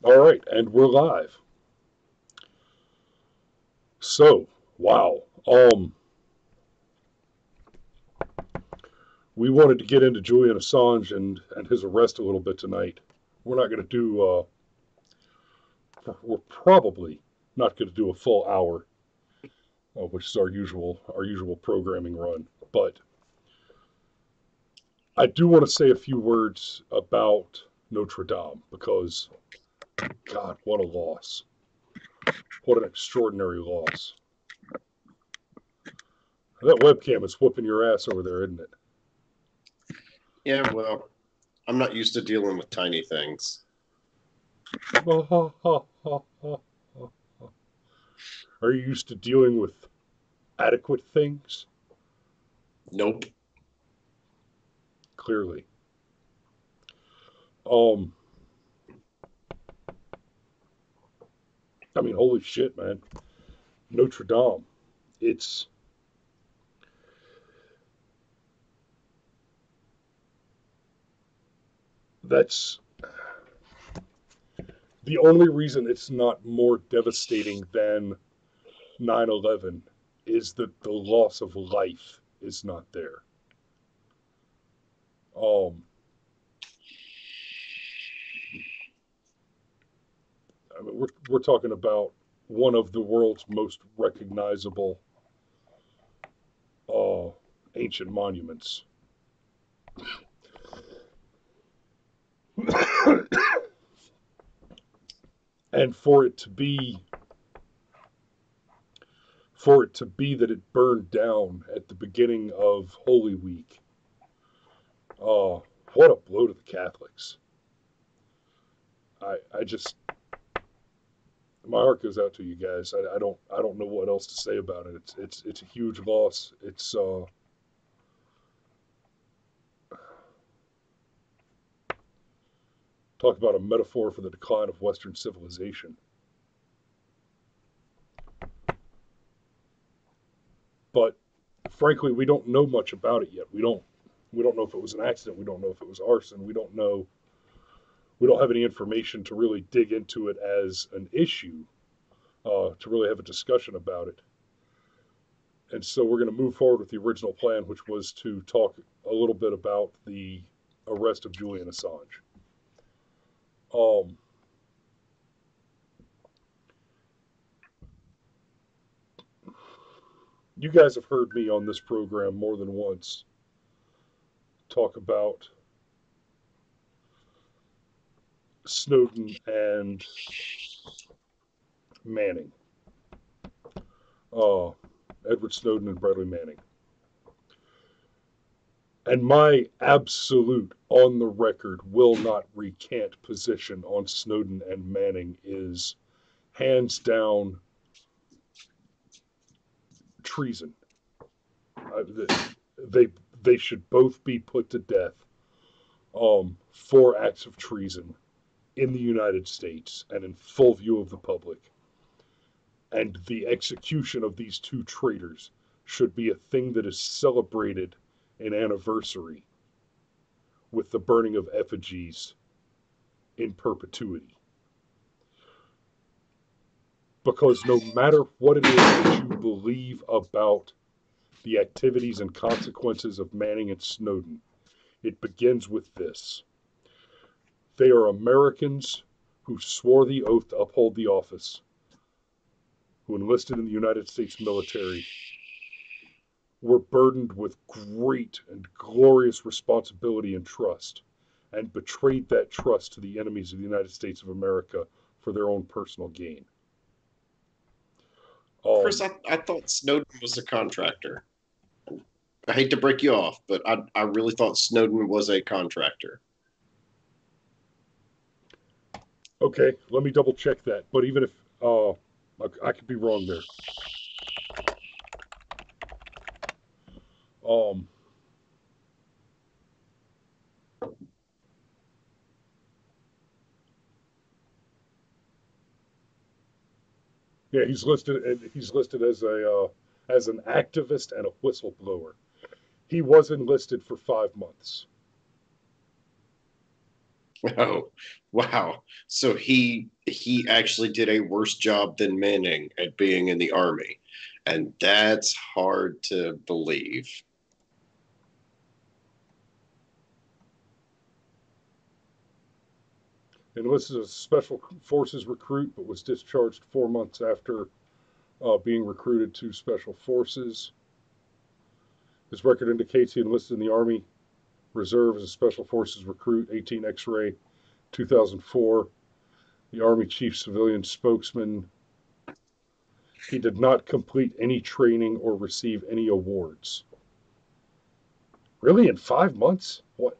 All right, and we're live. So, wow. We wanted to get into Julian Assange and his arrest a little bit tonight. We're not going to do. We're probably not going to do a full hour, which is our usual programming run. But I do want to say a few words about Notre Dame because, God, what a loss! What an extraordinary loss! That webcam is whooping your ass over there, isn't it? Yeah, well, I'm not used to dealing with tiny things. Are you used to dealing with adequate things? Nope. Clearly. Um, I mean, holy shit, man. Notre Dame. It's that's the only reason it's not more devastating than 9/11 is that the loss of life is not there. Um, I mean, we're talking about one of the world's most recognizable uh, ancient monuments. And for it to be that it burned down at the beginning of Holy Week, uh, what a blow to the Catholics. I just my heart goes out to you guys. I don't know what else to say about it. It's a huge loss. It's talk about a metaphor for the decline of Western civilization. But frankly, we don't know much about it yet. We don't know if it was an accident. We don't know if it was arson. We don't have any information to really dig into it as an issue, to really have a discussion about it. And so we're going to move forward with the original plan, which was to talk a little bit about the arrest of Julian Assange. Um, you guys have heard me on this program more than once talk about Snowden and Manning, uh, Edward Snowden and Bradley Manning. And my absolute, on the record, will not recant position on Snowden and Manning is hands down treason. Uh, they they should both be put to death, for acts of treason in the United States and in full view of the public. And the execution of these two traitors should be a thing that is celebrated in anniversary with the burning of effigies in perpetuity. Because no matter what it is that you believe about the activities and consequences of Manning and Snowden, it begins with this: they are Americans who swore the oath to uphold the office, who enlisted in the United States military, were burdened with great and glorious responsibility and trust, and betrayed that trust to the enemies of the United States of America for their own personal gain. Chris, Um, I thought Snowden was a contractor. I hate to break you off, but I really thought Snowden was a contractor. okay, let me double check that. But even if I could be wrong there. Um, yeah, he's listed as an activist and a whistleblower. He was enlisted for 5 months. Oh, wow. So he actually did a worse job than Manning at being in the army. And that's hard to believe. Enlisted as a special forces recruit, but was discharged 4 months after being recruited to special forces. His record indicates he enlisted in the Army Reserve as a special forces recruit, 18 X-ray, 2004. The Army Chief Civilian Spokesman. He did not complete any training or receive any awards. Really, in 5 months? What?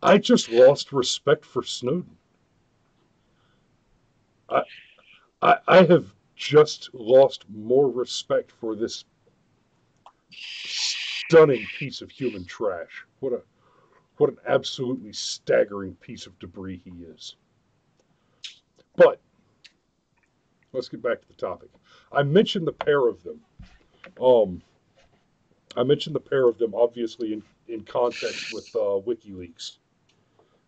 I just lost respect for Snowden. I, I have just lost more respect for this stunning piece of human trash. What an absolutely staggering piece of debris he is. But let's get back to the topic. I mentioned the pair of them. Um, I mentioned the pair of them obviously in context with WikiLeaks,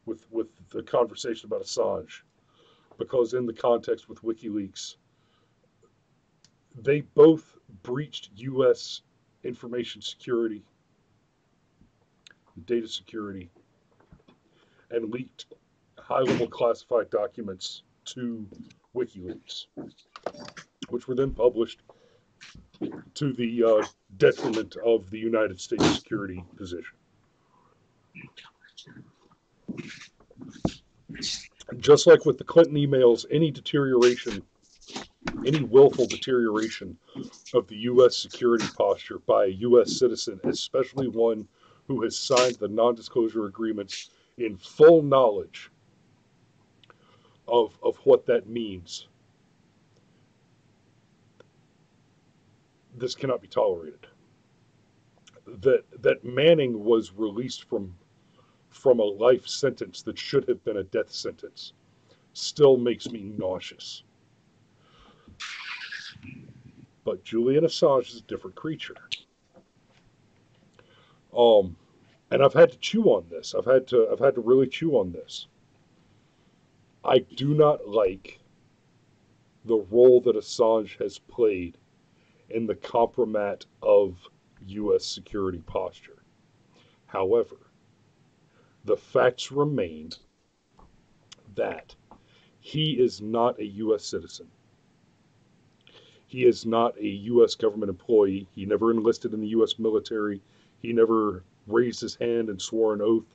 with the conversation about Assange, because in the context with WikiLeaks, they both breached U.S. information security, data security, and leaked high-level classified documents to WikiLeaks, which were then published to the detriment of the United States security position. Just like with the Clinton emails, any willful deterioration of the U.S. security posture by a U.S. citizen, especially one who has signed the non-disclosure agreements in full knowledge of what that means, this cannot be tolerated. That Manning was released from a life sentence that should have been a death sentence still makes me nauseous. But Julian Assange is a different creature. Um, and I've had to chew on this. I've had to really chew on this. I do not like the role that Assange has played in the compromat of U.S. security posture. However, the facts remain that he is not a U.S. citizen. He is not a U.S. government employee. He never enlisted in the U.S. military. He never raised his hand and swore an oath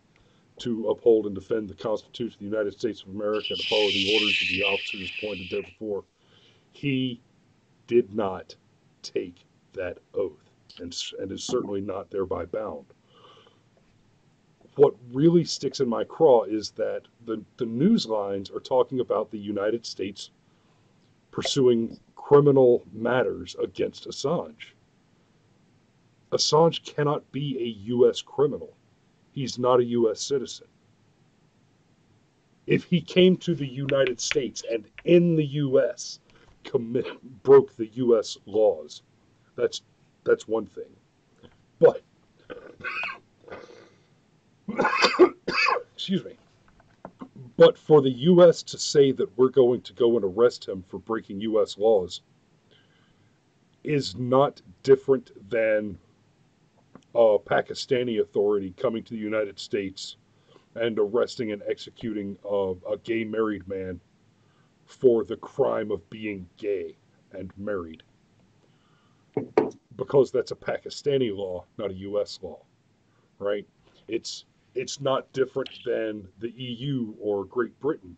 to uphold and defend the Constitution of the United States of America and follow the orders of the officers appointed there before. He did not take that oath and is certainly not thereby bound. What really sticks in my craw is that the news lines are talking about the United States pursuing criminal matters against Assange. Assange cannot be a U.S. criminal. He's not a U.S. citizen. If he came to the United States and in the U.S. broke the U.S. laws, that's one thing. But excuse me. But for the U.S. to say that we're going to go and arrest him for breaking U.S. laws is not different than a Pakistani authority coming to the United States and arresting and executing a gay married man for the crime of being gay and married. Because that's a Pakistani law, not a U.S. law, right? It's it's not different than the EU or Great Britain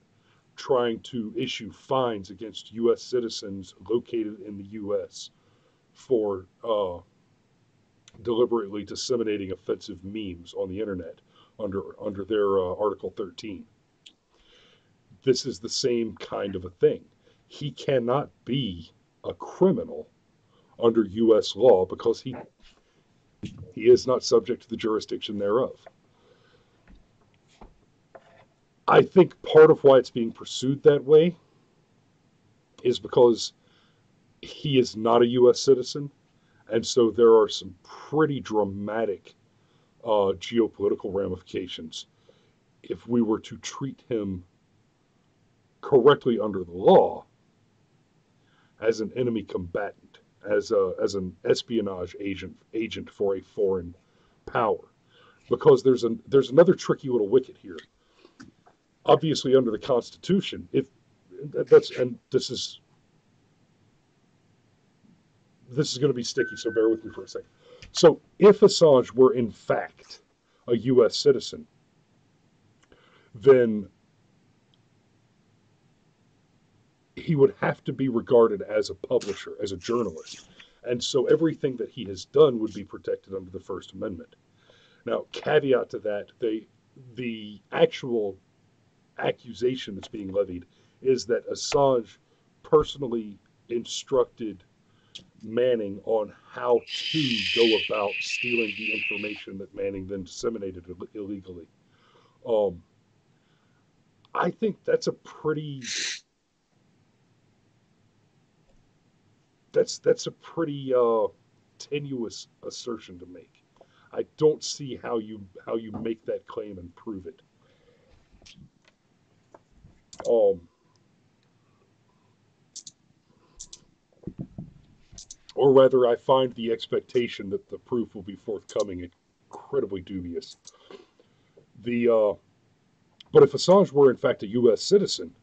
trying to issue fines against U.S. citizens located in the U.S. for deliberately disseminating offensive memes on the internet under their Article 13. This is the same kind of a thing. He cannot be a criminal under U.S. law because he is not subject to the jurisdiction thereof. I think part of why it's being pursued that way is because he is not a U.S. citizen, and so there are some pretty dramatic geopolitical ramifications if we were to treat him correctly under the law as an enemy combatant, as an espionage agent for a foreign power. Because there's another tricky little wicket here. Obviously, under the Constitution, if that's and this is going to be sticky, so bear with me for a second. So, if Assange were in fact a U.S. citizen, then he would have to be regarded as a publisher, as a journalist. And so everything that he has done would be protected under the First Amendment. Now, caveat to that, the actual accusation that's being levied is that Assange personally instructed Manning on how to go about stealing the information that Manning then disseminated illegally. Um, I think that's a pretty tenuous assertion to make. I don't see how you make that claim and prove it. Um, or rather, I find the expectation that the proof will be forthcoming incredibly dubious. The But if Assange were in fact a U.S. citizen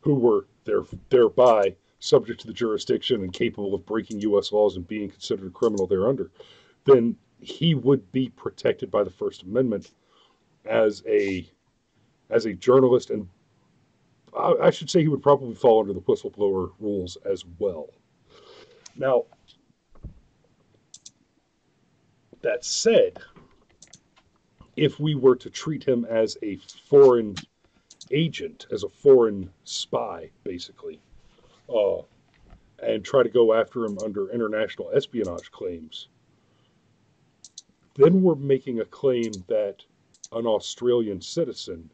who were thereby subject to the jurisdiction and capable of breaking U.S. laws and being considered a criminal thereunder, then he would be protected by the First Amendment as a journalist, and I should say he would probably fall under the whistleblower rules as well. Now, that said, if we were to treat him as a foreign agent, as a foreign spy, basically, uh, and try to go after him under international espionage claims, then we're making a claim that an Australian citizen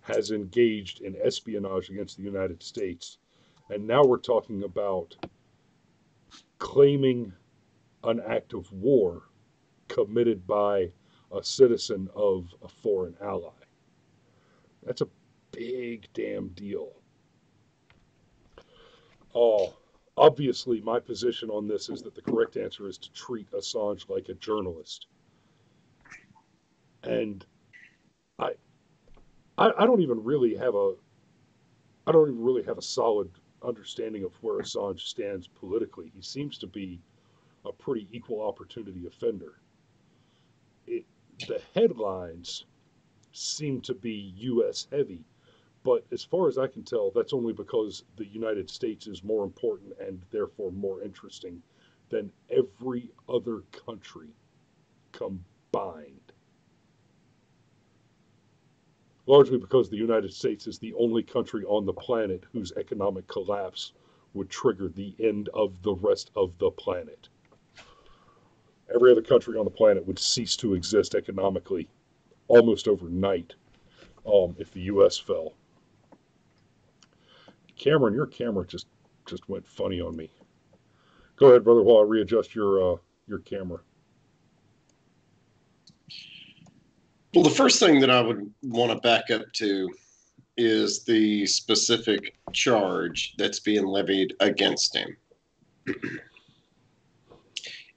has engaged in espionage against the United States. And now we're talking about claiming an act of war committed by a citizen of a foreign ally. That's a big damn deal. Uh, Obviously, my position on this is that the correct answer is to treat Assange like a journalist. And I, I don't even really have a solid understanding of where Assange stands politically. He seems to be a pretty equal opportunity offender. It, the headlines seem to be U.S. heavy, but as far as I can tell, that's only because the United States is more important and therefore more interesting than every other country combined. Largely because the United States is the only country on the planet whose economic collapse would trigger the end of the rest of the planet. Every other country on the planet would cease to exist economically almost overnight if the U.S. fell. Cameron, your camera just went funny on me. Go ahead, brother, while I readjust your camera. Well, the first thing that I would want to back up to is the specific charge that's being levied against him.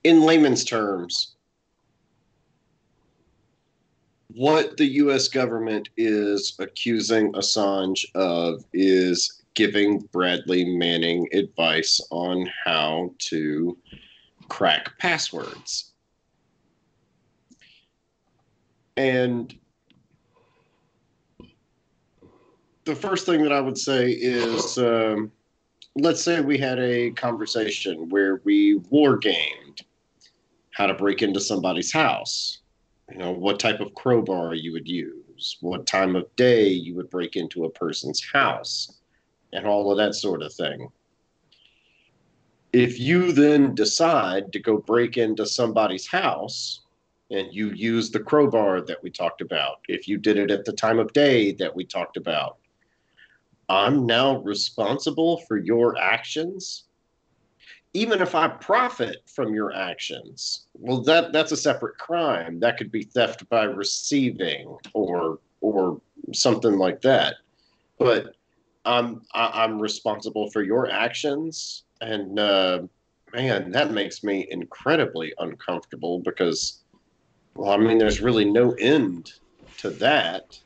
In layman's terms, what the U.S. government is accusing Assange of is giving Bradley Manning advice on how to crack passwords. And the first thing that I would say is, let's say we had a conversation where we war gamed how to break into somebody's house. You know, what type of crowbar you would use, what time of day you would break into a person's house, and all of that sort of thing. If you then decide to go break into somebody's house and you use the crowbar that we talked about, if you did it at the time of day that we talked about, I'm now responsible for your actions. even if I profit from your actions, well, that's a separate crime. That could be theft by receiving or something like that. But I'm responsible for your actions, and man, that makes me incredibly uncomfortable because, well, I mean, there's really no end to that.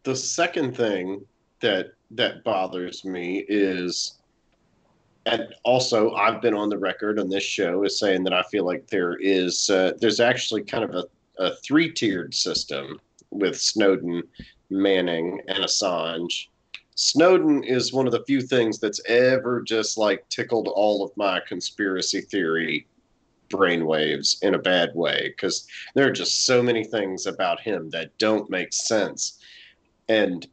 The second thing that bothers me is, and also I've been on the record on this show as saying that I feel like there's actually kind of a three-tiered system with Snowden, Manning, and Assange. Snowden is one of the few things that's ever just like tickled all of my conspiracy theory brainwaves in a bad way, because there are just so many things about him that don't make sense. And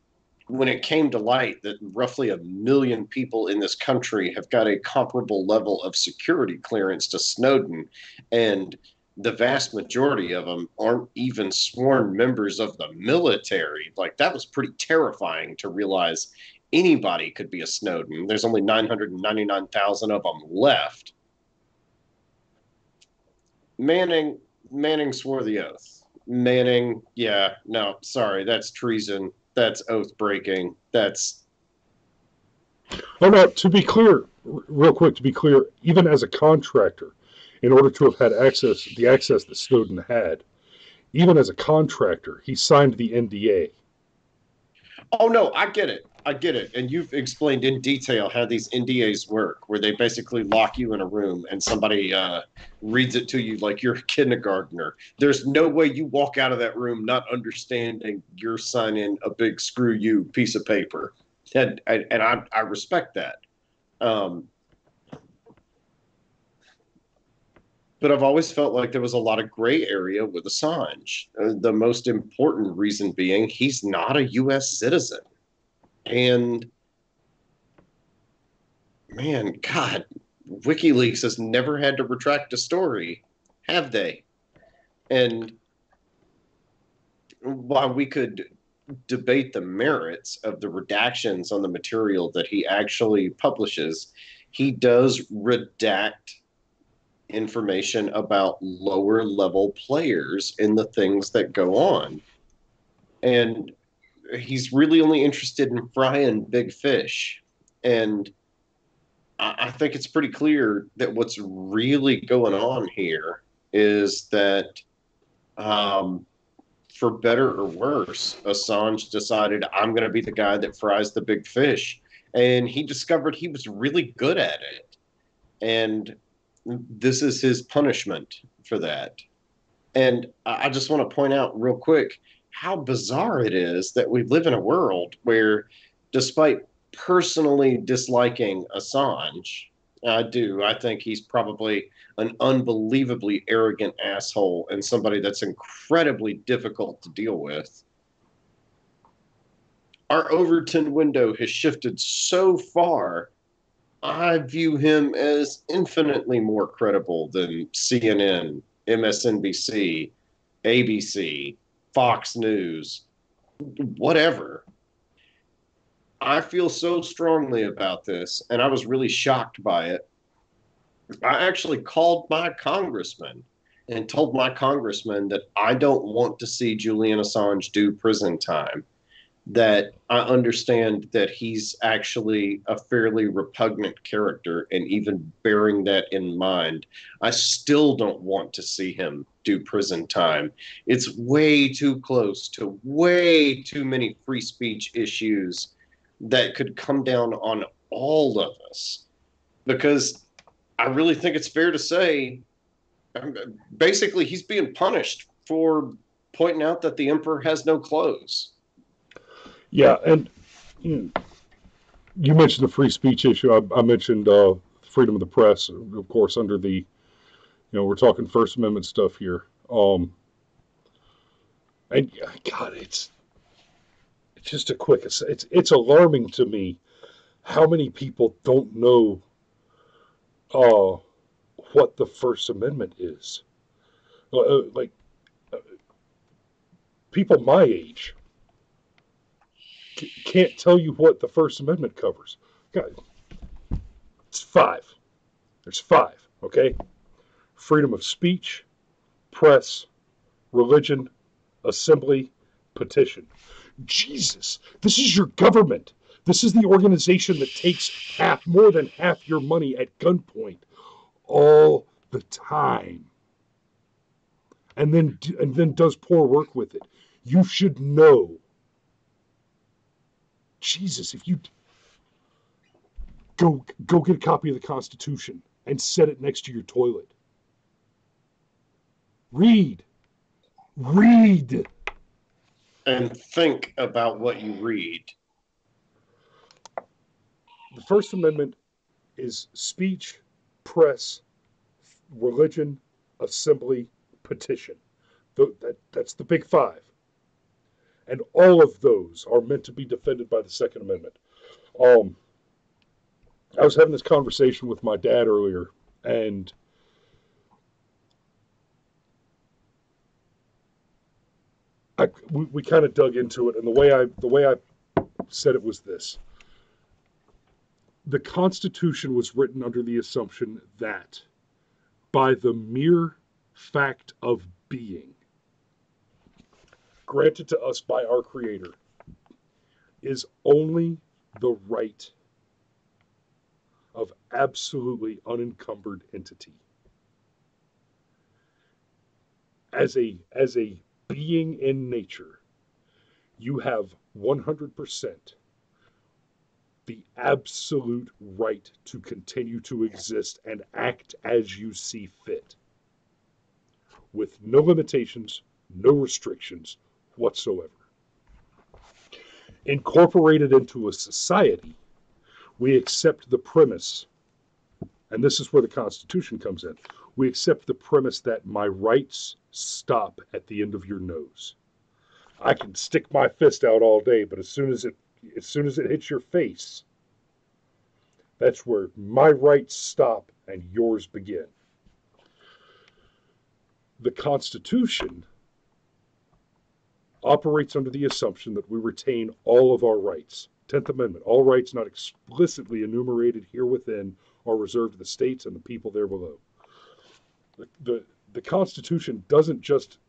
when it came to light that roughly 1 million people in this country have got a comparable level of security clearance to Snowden, and the vast majority of them aren't even sworn members of the military, like that was pretty terrifying to realize anybody could be a Snowden. There's only 999,000 of them left. Manning swore the oath. Manning, yeah, no, sorry, that's treason. That's oath breaking. That's Oh, no, to be clear, real quick, to be clear, even as a contractor, in order to have had access, the access that Snowden had, even as a contractor, he signed the NDA. oh no, I get it. I get it. And you've explained in detail how these NDAs work, where they basically lock you in a room and somebody reads it to you like you're a kindergartner. There's no way you walk out of that room not understanding you're signing a big screw you piece of paper. And I respect that. Um, but I've always felt like there was a lot of gray area with Assange. The most important reason being he's not a U.S. citizen. And man, God, WikiLeaks has never had to retract a story, have they? And while we could debate the merits of the redactions on the material that he actually publishes, he does redact information about lower level players in the things that go on. And he's really only interested in frying big fish. And I think it's pretty clear that what's really going on here is that, um, for better or worse, Assange decided I'm going to be the guy that fries the big fish. And he discovered he was really good at it. And this is his punishment for that. And I just want to point out real quick how bizarre it is that we live in a world where, despite personally disliking Assange, I do. I think he's probably an unbelievably arrogant asshole and somebody that's incredibly difficult to deal with. Our Overton window has shifted so far. I view him as infinitely more credible than CNN, MSNBC, ABC, Fox News, whatever. I feel so strongly about this, and I was really shocked by it. I actually called my congressman and told my congressman that I don't want to see Julian Assange do prison time, that I understand that he's actually a fairly repugnant character, and even bearing that in mind, I still don't want to see him do prison time. It's way too close to way too many free speech issues that could come down on all of us. Because I really think it's fair to say, basically, he's being punished for pointing out that the emperor has no clothes. Yeah, and you mentioned the free speech issue. I mentioned freedom of the press, of course, under the, we're talking First Amendment stuff here. And God, it's just a quick. It's alarming to me how many people don't know uh, what the First Amendment is. Like people my age can't tell you what the First Amendment covers. God, It's five. There's five, okay? Freedom of speech, press, religion, assembly, petition. Jesus, this is your government. This is the organization that takes more than half your money at gunpoint all the time, and then does poor work with it. You should know. Jesus, if you go get a copy of the Constitution and set it next to your toilet. Read. Read. And think about what you read. The First Amendment is speech, press, religion, assembly, petition. That's the big five. And all of those are meant to be defended by the Second Amendment. I was having this conversation with my dad earlier, and we kind of dug into it. And the way I said it was this: the Constitution was written under the assumption that by the mere fact of being, granted to us by our Creator, is only the right of absolutely unencumbered entity. As a being in nature, you have 100% the absolute right to continue to exist and act as you see fit, with no limitations, no restrictions whatsoever. Incorporated into a society, we accept the premise, and this is where the Constitution comes in. We accept the premise that my rights stop at the end of your nose. I can stick my fist out all day, but as soon as it hits your face, that's where my rights stop and yours begin. The Constitution operates under the assumption that we retain all of our rights. 10th Amendment, all rights not explicitly enumerated here within are reserved to the states and the people there below. The Constitution doesn't just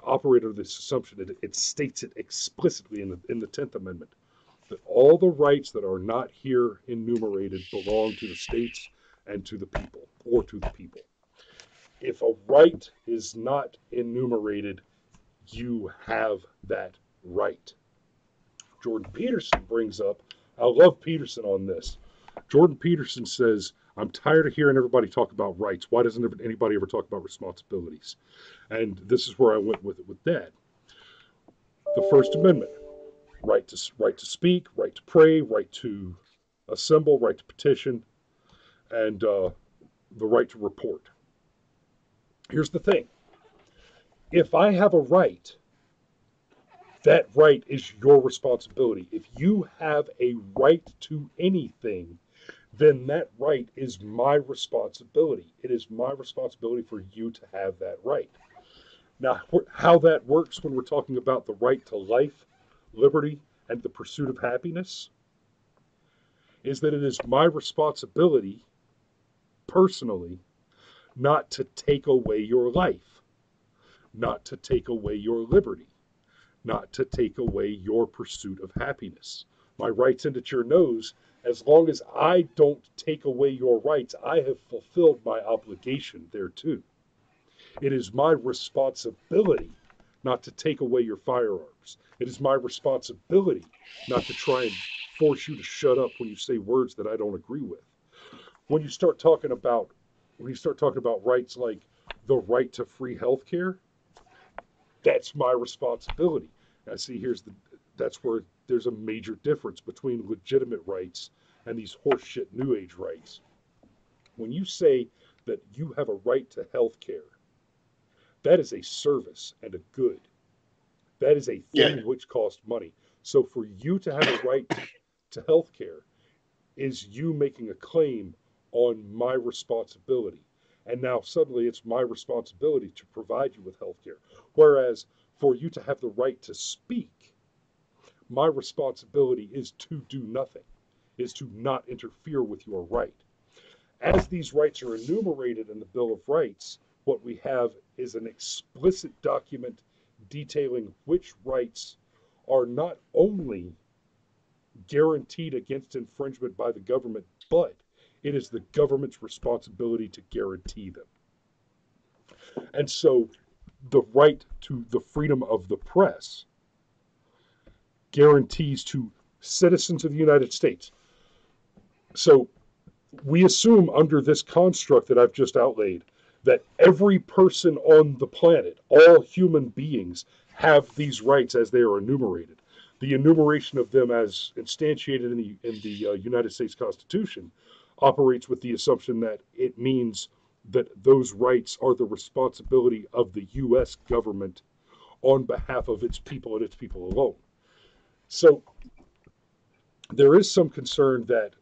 operate under this assumption. It states it explicitly in the 10th Amendment that all the rights that are not here enumerated belong to the states and to the people, or to the people. If a right is not enumerated, you have that right. Jordan Peterson brings up, I love Peterson on this. Jordan Peterson says, I'm tired of hearing everybody talk about rights. Why doesn't anybody ever talk about responsibilities? And this is where I went with it with Dad. The First Amendment, right to speak, right to pray, right to assemble, right to petition, and the right to report. Here's the thing. If I have a right, that right is your responsibility. If you have a right to anything, then that right is my responsibility. It is my responsibility for you to have that right. Now, how that works when we're talking about the right to life, liberty, and the pursuit of happiness is that it is my responsibility, personally, not to take away your life, not to take away your liberty, not to take away your pursuit of happiness. My rights end at your nose. As long as I don't take away your rights, I have fulfilled my obligation thereto. It is my responsibility not to take away your firearms. It is my responsibility not to try and force you to shut up when you say words that I don't agree with. When you start talking about rights like the right to free health care, that's my responsibility. Now, see, that's where there's a major difference between legitimate rights and these horseshit New Age rights. When you say that you have a right to health care, that is a service and a good. That is a thing which costs money. So for you to have a right to health care is you making a claim on my responsibility. And now suddenly it's my responsibility to provide you with health care. Whereas for you to have the right to speak, my responsibility is to do nothing. is to not interfere with your right. As these rights are enumerated in the Bill of Rights, what we have is an explicit document detailing which rights are not only guaranteed against infringement by the government, but it is the government's responsibility to guarantee them. And so the right to the freedom of the press guarantees to citizens of the United States. So we assume under this construct that I've just outlaid that every person on the planet, all human beings, have these rights as they are enumerated. The enumeration of them as instantiated in the United States Constitution operates with the assumption that it means that those rights are the responsibility of the U.S. government on behalf of its people and its people alone. So there is some concern that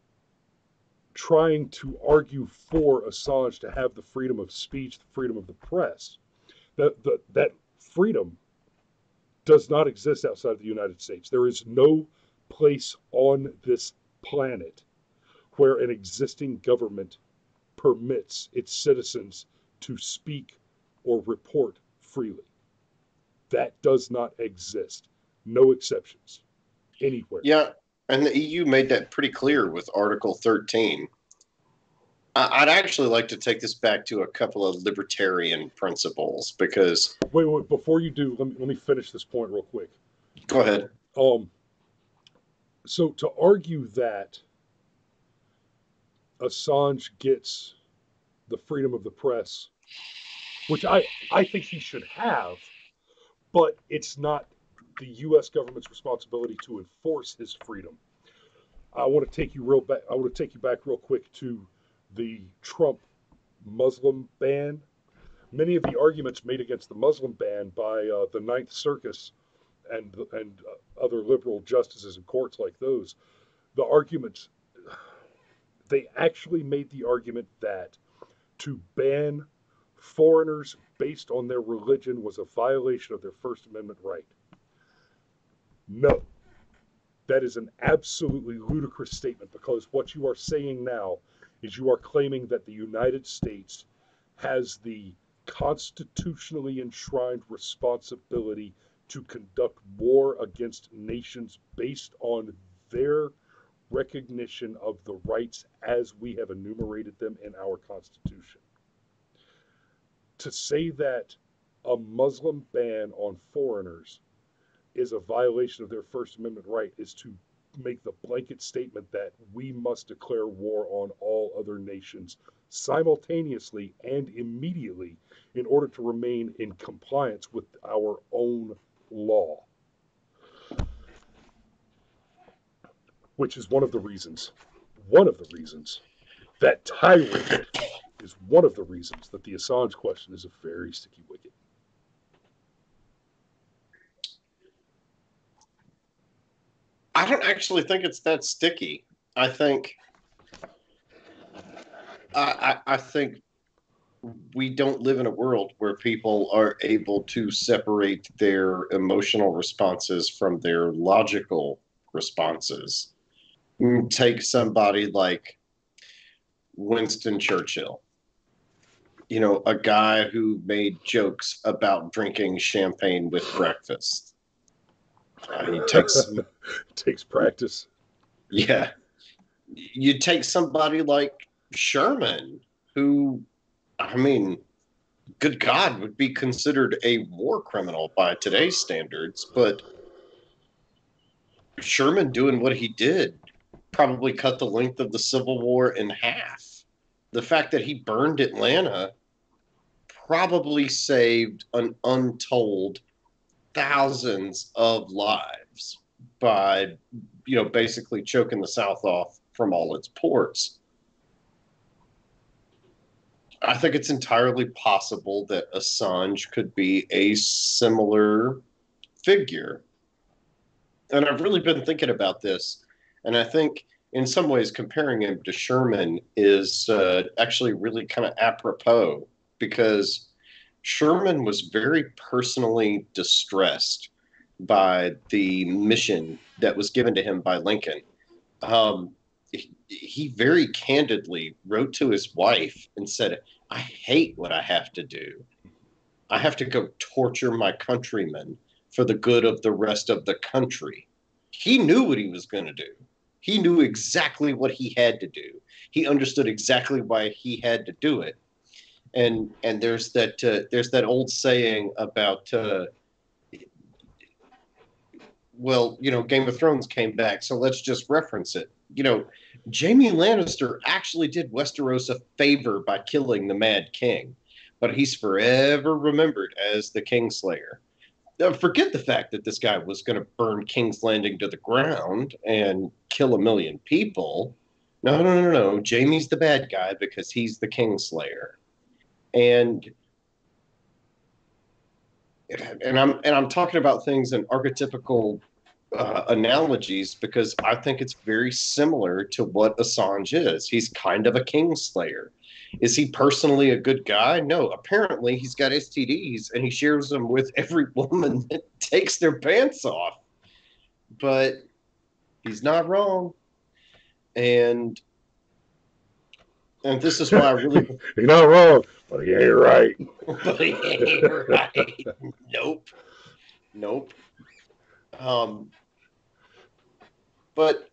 trying to argue for Assange to have the freedom of speech, the freedom of the press, that freedom does not exist outside of the United States. There is no place on this planet where an existing government permits its citizens to speak or report freely. That does not exist. No exceptions anywhere. Yeah, and the EU made that pretty clear with Article 13. I'd actually like to take this back to a couple of libertarian principles because. Wait, before you do, let me finish this point real quick. Go ahead. So to argue that Assange gets the freedom of the press, which I think he should have, but it's not the U.S. government's responsibility to enforce his freedom. I want to take you back real quick to the Trump Muslim ban. Many of the arguments made against the Muslim ban by the Ninth Circus and other liberal justices and courts like those, the arguments, they actually made the argument that to ban foreigners based on their religion was a violation of their First Amendment right. No, that is an absolutely ludicrous statement because what you are saying now is you are claiming that the United States has the constitutionally enshrined responsibility to conduct war against nations based on their recognition of the rights as we have enumerated them in our Constitution. To say that a Muslim ban on foreigners is a violation of their First Amendment right is to make the blanket statement that we must declare war on all other nations simultaneously and immediately in order to remain in compliance with our own law. Which is one of the reasons that tirade is one of the reasons that the Assange question is a very sticky wicket. I don't actually think it's that sticky. I think I think we don't live in a world where people are able to separate their emotional responses from their logical responses. Take somebody like Winston Churchill, you know, a guy who made jokes about drinking champagne with breakfast. He takes practice. Yeah. You take somebody like Sherman, who, I mean, good God, would be considered a war criminal by today's standards, but Sherman doing what he did probably cut the length of the Civil War in half. The fact that he burned Atlanta probably saved an untold thousands of lives by, you know, basically choking the South off from all its ports. I think it's entirely possible that Assange could be a similar figure. And I've really been thinking about this. And I think in some ways comparing him to Sherman is actually really kind of apropos because Sherman was very personally distressed by the mission that was given to him by Lincoln. he very candidly wrote to his wife and said, I hate what I have to do. I have to go torture my countrymen for the good of the rest of the country. He knew what he was going to do. He knew exactly what he had to do. He understood exactly why he had to do it. And there's that old saying about well, Game of Thrones came back, so let's just reference it. Jaime Lannister actually did Westeros a favor by killing the Mad King, but he's forever remembered as the Kingslayer. Now, forget the fact that this guy was going to burn King's Landing to the ground and kill a million people. No, no, no, no. Jaime's the bad guy because he's the Kingslayer. And I'm talking about things in archetypical analogies because I think it's very similar to what Assange is. He's kind of a kingslayer. Is he personally a good guy? No. Apparently, he's got STDs and he shares them with every woman that takes their pants off. But he's not wrong. And this is why I really... You're not wrong, but he ain't right. But he ain't right. Nope. But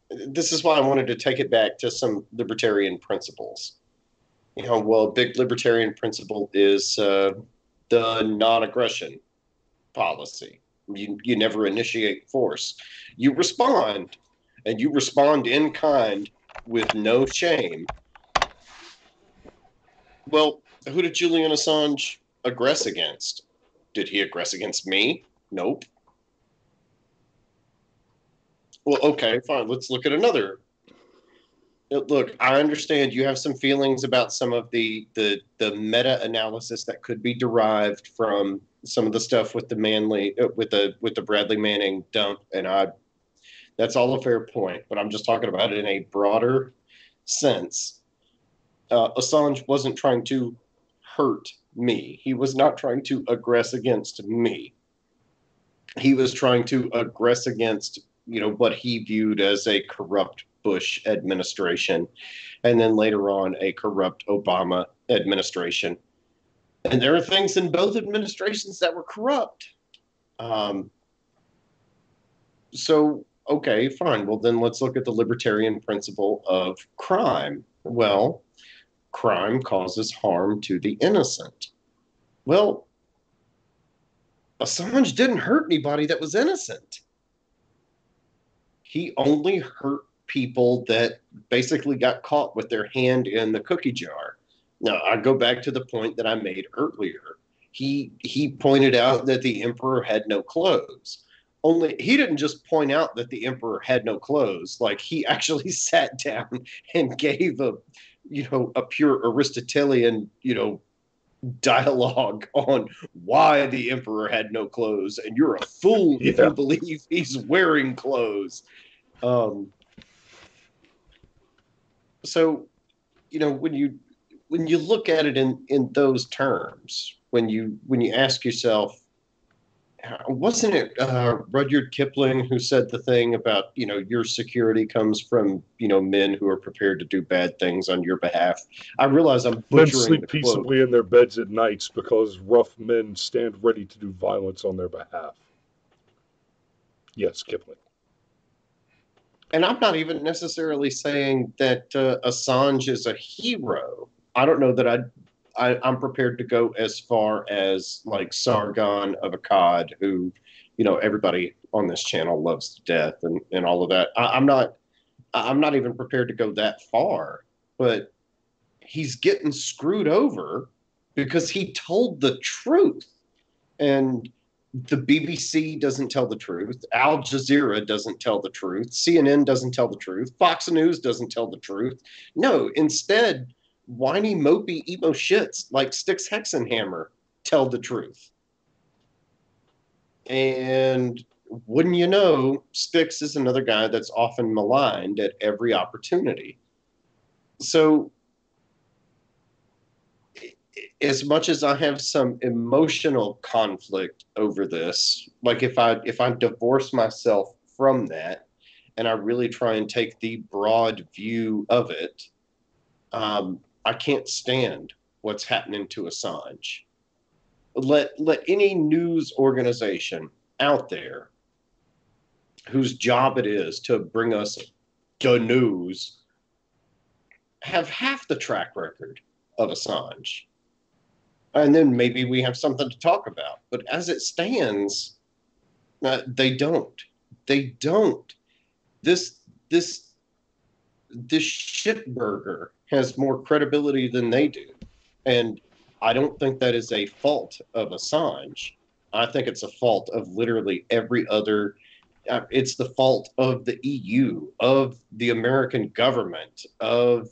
this is why I wanted to take it back to some libertarian principles. A big libertarian principle is the non-aggression policy. You never initiate force. You respond, and you respond in kind with no shame. Well, who did Julian Assange aggress against? Did he aggress against me? Nope. Well, okay, fine. Let's look at another. Look, I understand you have some feelings about some of the meta-analysis that could be derived from some of the stuff with the Bradley Manning dump, and that's all a fair point. But I'm just talking about it in a broader sense. Assange wasn't trying to hurt me. He was not trying to aggress against me. He was trying to aggress against, what he viewed as a corrupt Bush administration, and then later on a corrupt Obama administration. And there are things in both administrations that were corrupt. So, okay, fine. Well, then let's look at the libertarian principle of crime. Well, crime causes harm to the innocent. Well, Assange didn't hurt anybody that was innocent. He only hurt people that basically got caught with their hand in the cookie jar. Now, I go back to the point that I made earlier. He pointed out that the emperor had no clothes. Only he didn't just point out that the emperor had no clothes. Like, he actually sat down and gave a pure Aristotelian, dialogue on why the emperor had no clothes, and you're a fool if you believe he's wearing clothes. So, when you look at it in those terms, when you ask yourself, wasn't it Rudyard Kipling who said the thing about, your security comes from, men who are prepared to do bad things on your behalf? I realize I'm butchering Men sleep peaceably in their beds at nights because rough men stand ready to do violence on their behalf. Yes, Kipling. And I'm not even necessarily saying that Assange is a hero. I don't know that I'm prepared to go as far as like Sargon of Akkad, who, everybody on this channel loves to death and all of that. I'm not even prepared to go that far, but he's getting screwed over because he told the truth. And the BBC doesn't tell the truth. Al Jazeera doesn't tell the truth. CNN doesn't tell the truth. Fox News doesn't tell the truth. No, instead, whiny, mopey, emo shits like Styx Hexenhammer tell the truth. And wouldn't you know, Styx is another guy that's often maligned at every opportunity. So, as much as I have some emotional conflict over this, like if I divorce myself from that and I really try and take the broad view of it, I can't stand what's happening to Assange. Let any news organization out there whose job it is to bring us the news have half the track record of Assange. And then maybe we have something to talk about. But as it stands, they don't. They don't. This this this shitburger has more credibility than they do. And I don't think that is a fault of Assange. I think it's a fault of literally every other. It's the fault of the EU, of the American government, of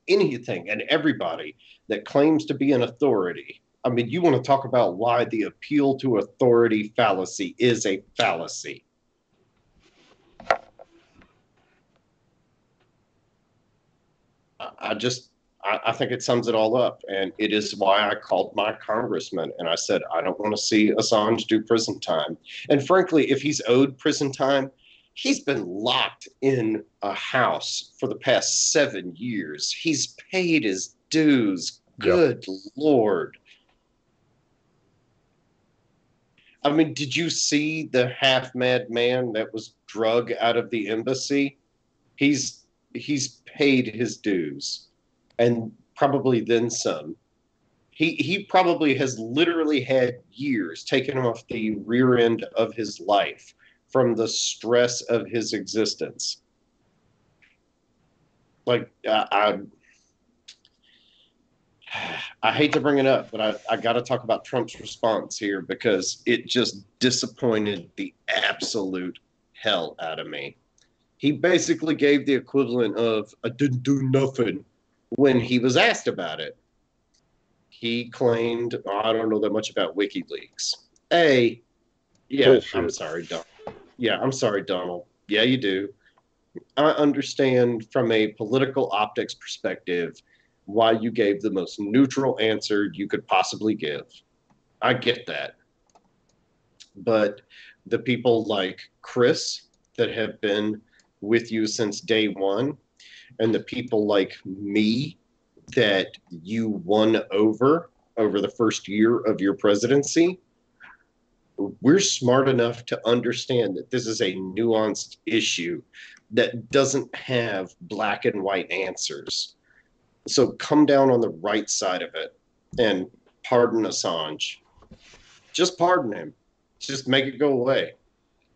anything and everybody that claims to be an authority. I mean, you want to talk about why the appeal to authority fallacy is a fallacy. I think it sums it all up. And it is why I called my congressman and I said, I don't want to see Assange do prison time. And frankly, if he's owed prison time, he's been locked in a house for the past 7 years. He's paid his dues. Good Lord. I mean, did you see the half mad man that was drug out of the embassy? He's paid his dues and probably then some. He probably has literally had years taken off the rear end of his life from the stress of his existence. Like I hate to bring it up, but I got to talk about Trump's response here because it just disappointed the absolute hell out of me. He basically gave the equivalent of I didn't do nothing when he was asked about it. He claimed, oh, I don't know that much about WikiLeaks. I'm sorry, Donald. I'm sorry, Donald. Yeah, you do. I understand from a political optics perspective why you gave the most neutral answer you could possibly give. I get that. But the people like Chris that have been with you since day one, and the people like me that you won over the first year of your presidency, we're smart enough to understand that this is a nuanced issue that doesn't have black and white answers. So come down on the right side of it and pardon Assange. Just pardon him. Just make it go away.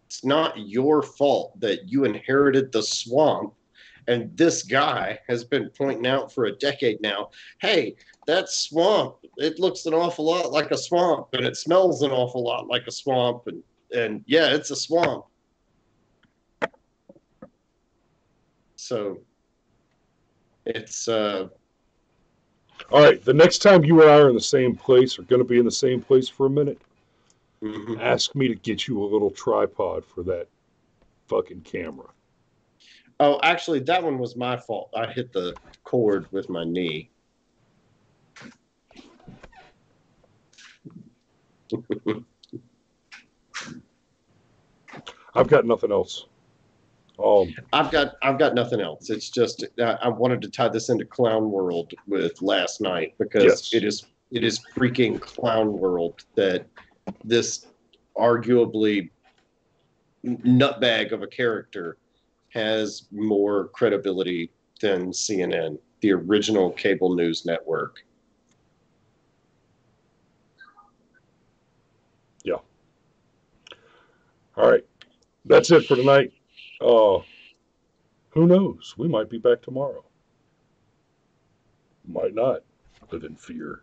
It's not your fault that you inherited the swamp and this guy has been pointing out for a decade now, hey, that swamp, it looks an awful lot like a swamp and it smells an awful lot like a swamp. And yeah, it's a swamp. So it's all right, the next time you and I are in the same place, or going to be in the same place for a minute, ask me to get you a little tripod for that fucking camera. Oh, actually, that one was my fault. I hit the cord with my knee. I've got nothing else. I've got nothing else. It's just I wanted to tie this into Clown World with last night because it is freaking Clown World that this arguably nutbag of a character has more credibility than CNN, the original cable news network. Yeah. All right. That's it for tonight. Who knows? We might be back tomorrow. Might not. Live in fear.